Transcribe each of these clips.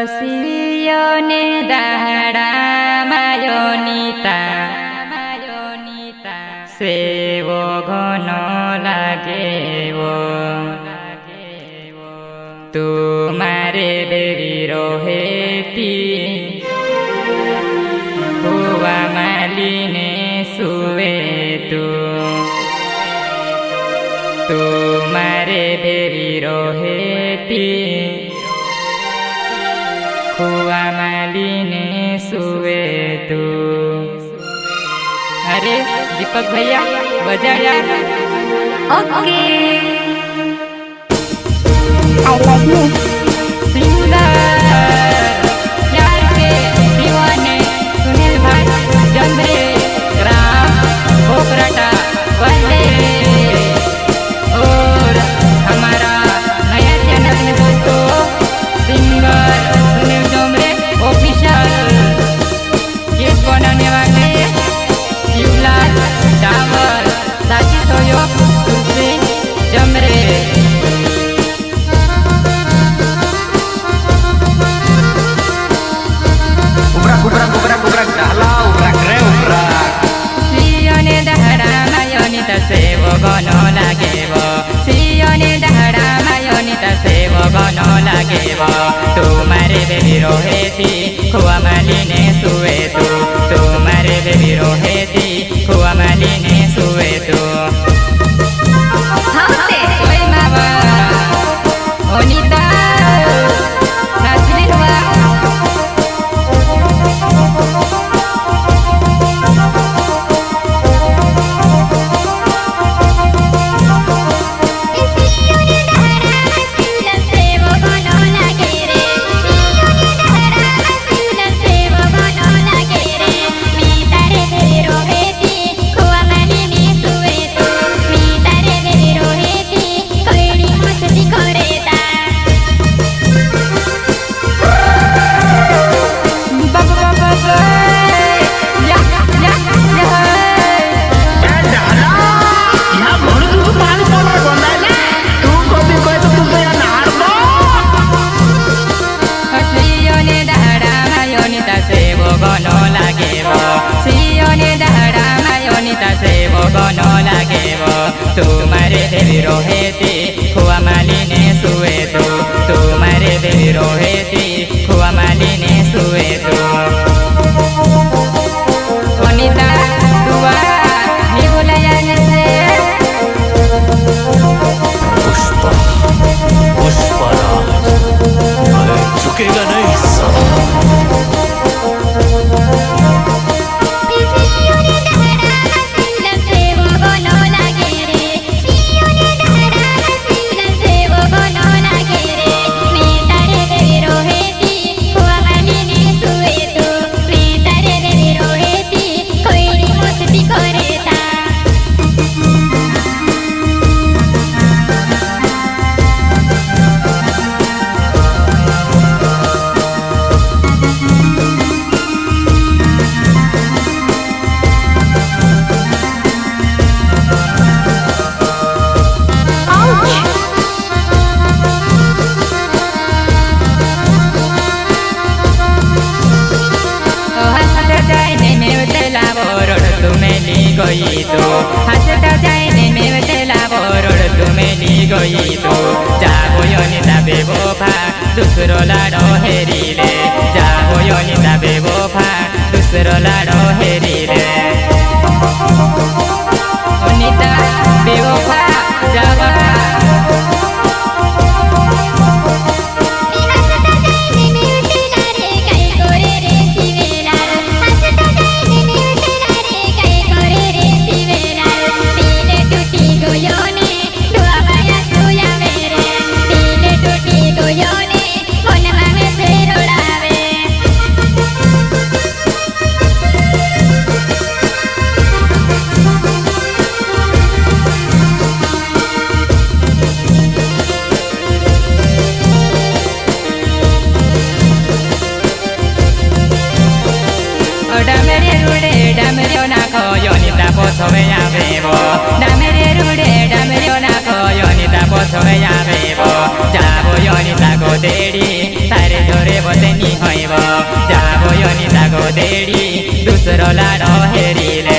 सियोने दाहाडामा योनिता सेवो घन लागेवो तुम्हारे बेबी रोहेती खुवा मालिने सुवे तुम्हारे बेबी रोहेती खुआ मालिने सुवे तू। अरे दीपक भैया बजा यार। Okay I love you। Singer यार के दीवाने सुनील भाई जंद्रे राम पोखराटा वंदे और हमारा नया चैनल है दोस्तों सिंगर सुनील जोमरे ऑफिशियल गीत बनाने वाले शिवलाल डावर साथी सहयोग तुलसी जमरे। Ubrak dahlah, ubrak. सियोने दाहाडामा योनिता सेवो गन लागेवो सियोने दाहाडामा योनिता सेवो गन लागेवो तुम्हारे बेबी रोहेती खुआ मालिने सुवे तुम्हारे बेबी रोहेती खुआ मालिने सुवे ओइ मावा ओनिता नाचले हुआ तुम्हारे देवी रोहेती खुआ मालिने सुवे तुम्हारे देवी रोहेती खुआ मालिने सुवे अनिता दुआ निगुलयाने से पुष्पराज अरे झुकेगा नहीं साला। गई तो हंसता जाने में तेला बोरोड़ तुम्हें ली गई तो जागो योनिता बेवफा दूसरो लाडो हेरी ले जागो योनिता बेवफा दूसरो लाडो हेरी ले योनिता बेवफा जावा डामेरियो नाखो योनिता पोछोवे आवेबो डामेरियो रुडे डामेरियो नाखो योनिता पोछोवे आवेबो जाबो योनिता को देडी नि हैब जाबो अनिताको देडी दोस्रो लाडो हेरिले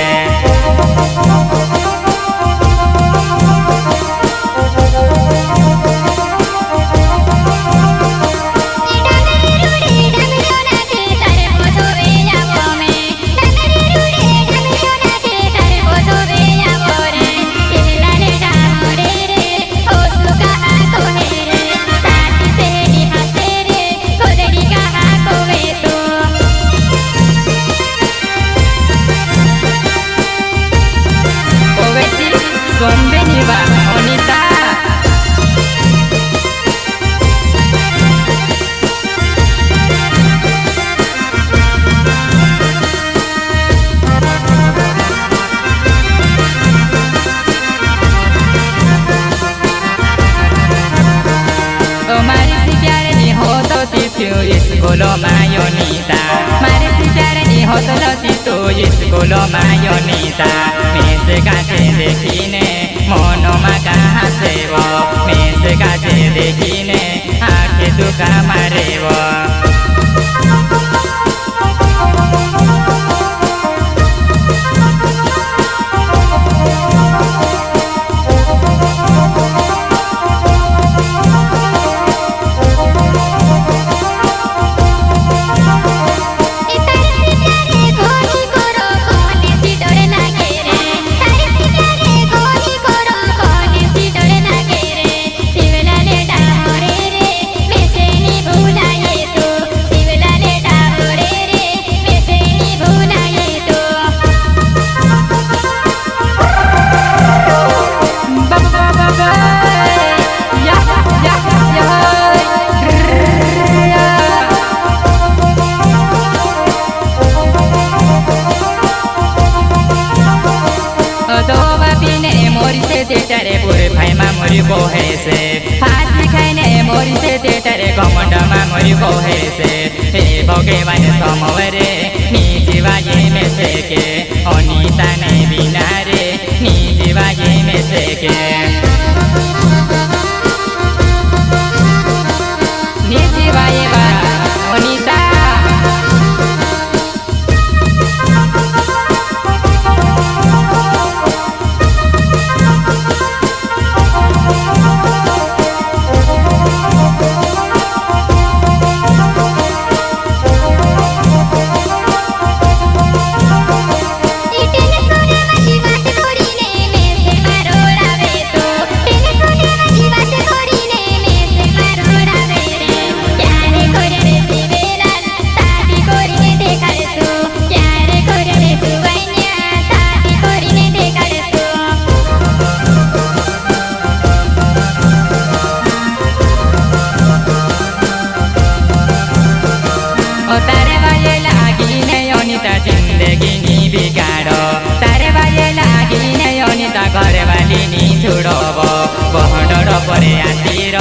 स्कुलमा योनिता मारे सिचारे नि होतलती तो स्कुलमा योनिता मेसे काचे देखिने मनमा कहाँ सेव मेसे काचे देखिने आँखे दुखा मारेव से फाँसी खाने मोरी से तेरे घमंडमा मोरी कोहे से हे भगवान समवरे निजीवा ये में से के अनिता नहीं बिना रे निजीवा ये में से के निजीवा ये बा अनिता जिंदगी नी बिगाड़ो तारे बाजे लागी नहीं अनिता घर वाली नी छोड़ब बहडर परे आतिर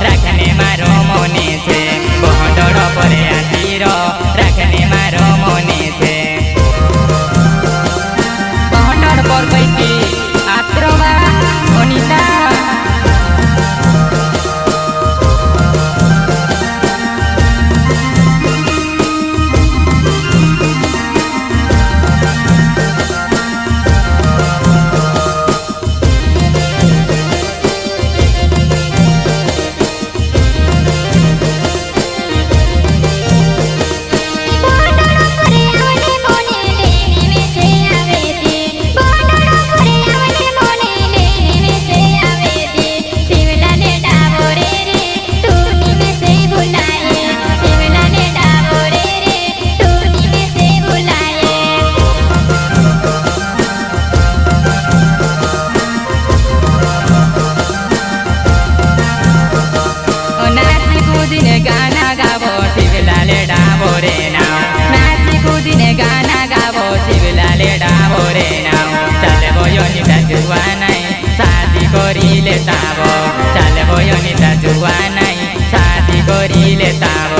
राखने मारो मने छे बहडर परे आतिर राखने मारो मने छे बहडर पर बैठी आत्रवा अनिता चल भयो नि त जुवा नै साथी गोरीले ताब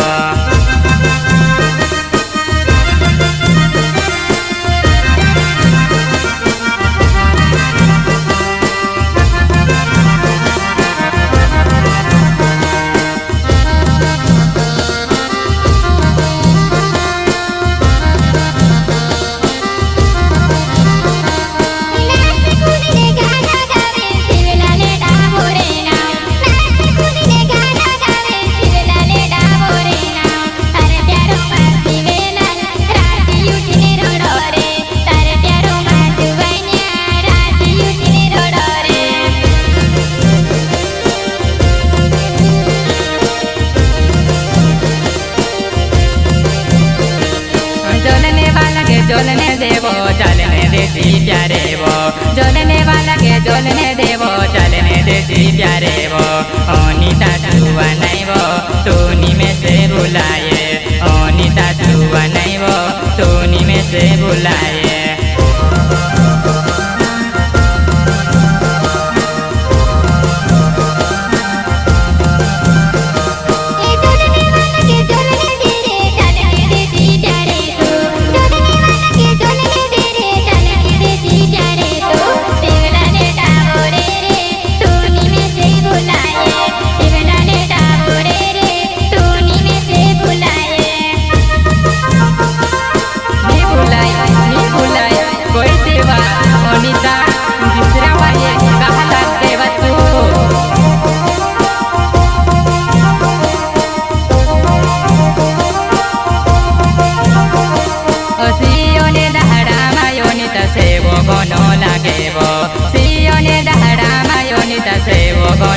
देसी प्यारे वो जलने वाला के जलने देवो चलने देसी प्यारे वो अनिता जुआ नहीं वो तूनी में से बुलाए अनिता जुआ नहीं वो तूनी में से बुलाए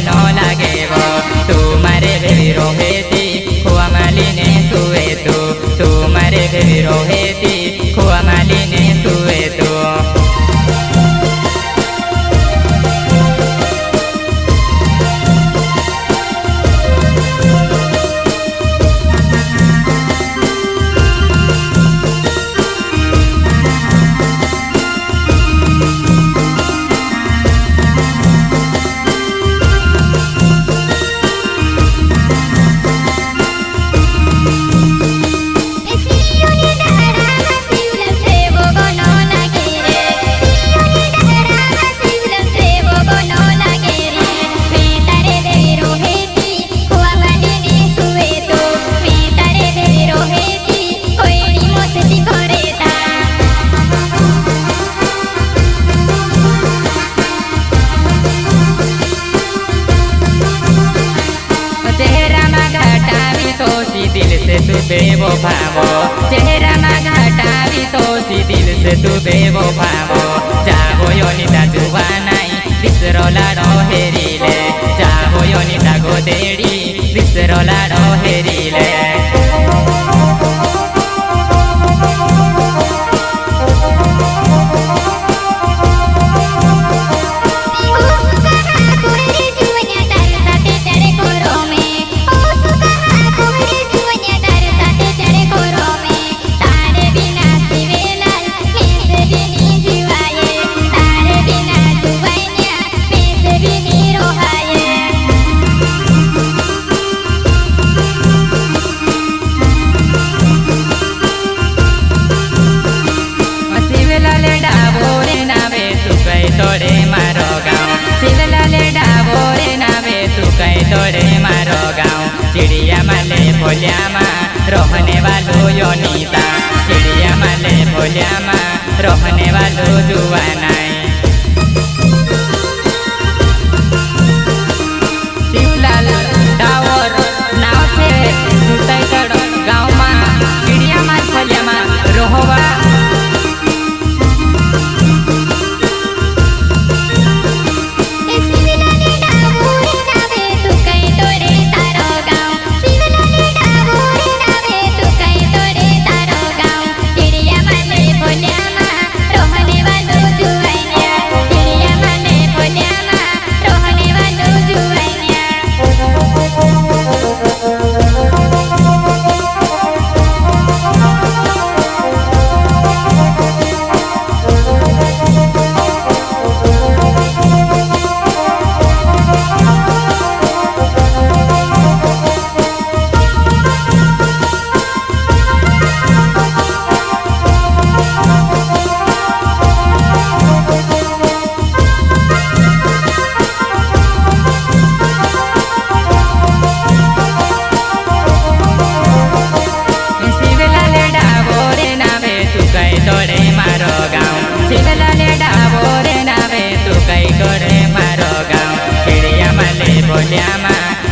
no lagevo tu mare bebi roheti khua maline suwe tu mare bebi roheti khua maline suwe tu दिल से तू बेवो भावो चेहरा में घटावी तो सी दिल से तू बेवो भावो जाबो योनिता जुवा नाई बिसरो लाडो हेरीले जाबो योनिता गोदेड़ी बिसरो लाडो हेरीले तोड़े मारो गाँव शिवलाले डाबोरे नावे तू कहीं तोड़े मारो गाँव चिड़िया माले भोलिया माँ रहने वालो योनिता चिड़िया माले भोलिया माँ रहने वालो जुआ नाई शिवलाल डावर नाव छे तू कहीं तोड़ो गाँव माँ चिड़िया माँ भोलिया माँ रोहवा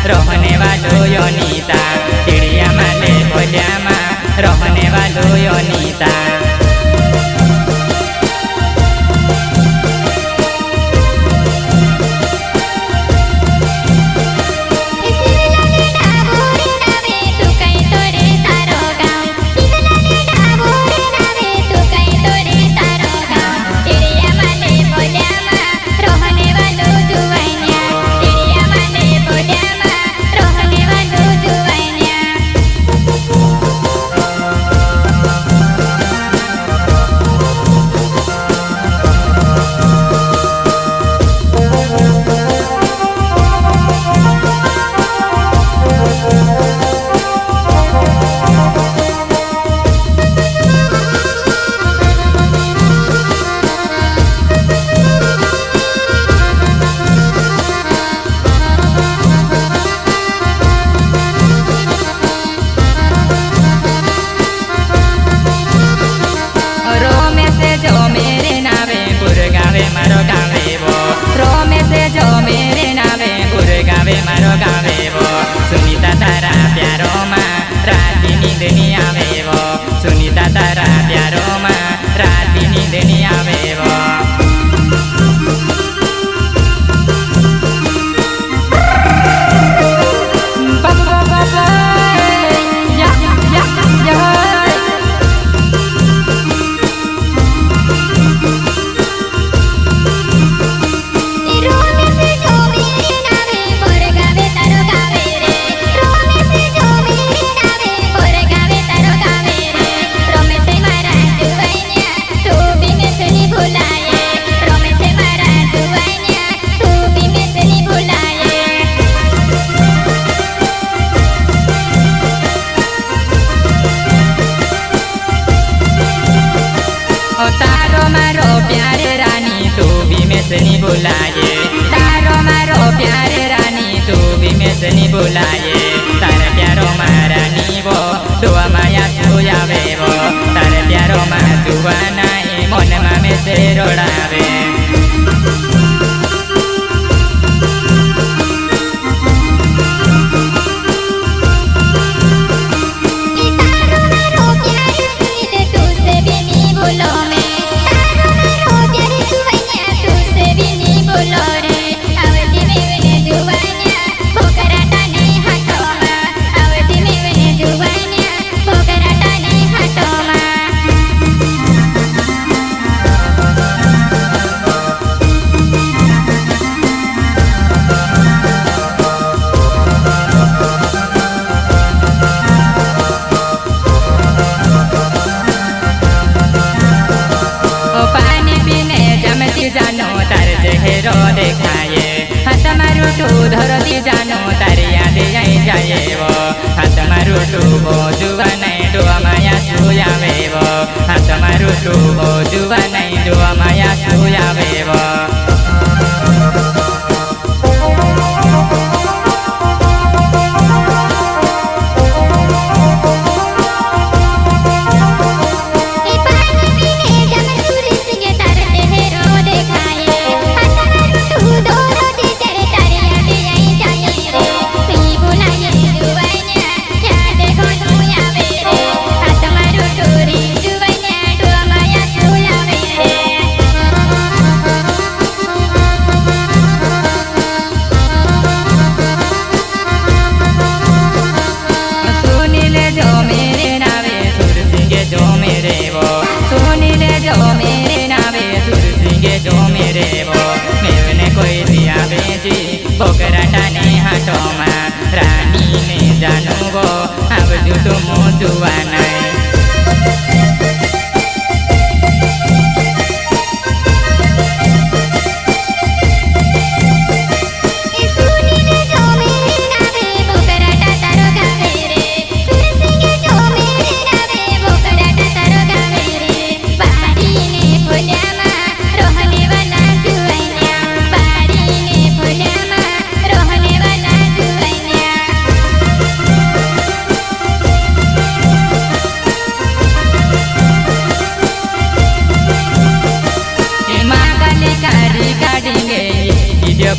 रहने वालो योनिता चिड़िया माले भोलिया माँ रहने वालो योनिता चिड़िया तारो मारो प्यारे रानी तू भी मेसनी बुलाए तारो मारो प्यारे रानी तू भी मेसनी बुलाए तारे प्यारो मारानी वो दुआ माया सुयावे वो तारे प्यारो मा जुआ नाई मन मा में से रोड़ावे जानो तार चेहरो देखाए हाथ मारू टू धरती जानो तार याद आई जाए वो हाथ मारू टू वो जुआ नहीं डुआ माया सुयावे वो हाथ मारू टू वो जुआ नहीं डुआ माया सुयावे वो जो मेरे वो मेवने कोई दिया बेची बोकरा टाने हाथों में रानी ने जानू वो अब जो तुम जुआ नहीं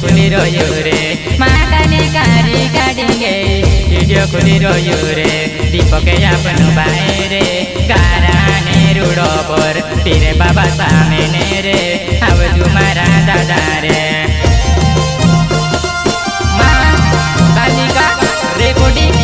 खुली रोयू रे माताने कारी काटेंगे वीडियो खुली रोयू रे दीपक अपन भाई रे गाराने रूड़ो पर तेरे बाबा सामने रे अब तुम्हारा दादा रे माँ कालिका रिकॉर्डिंग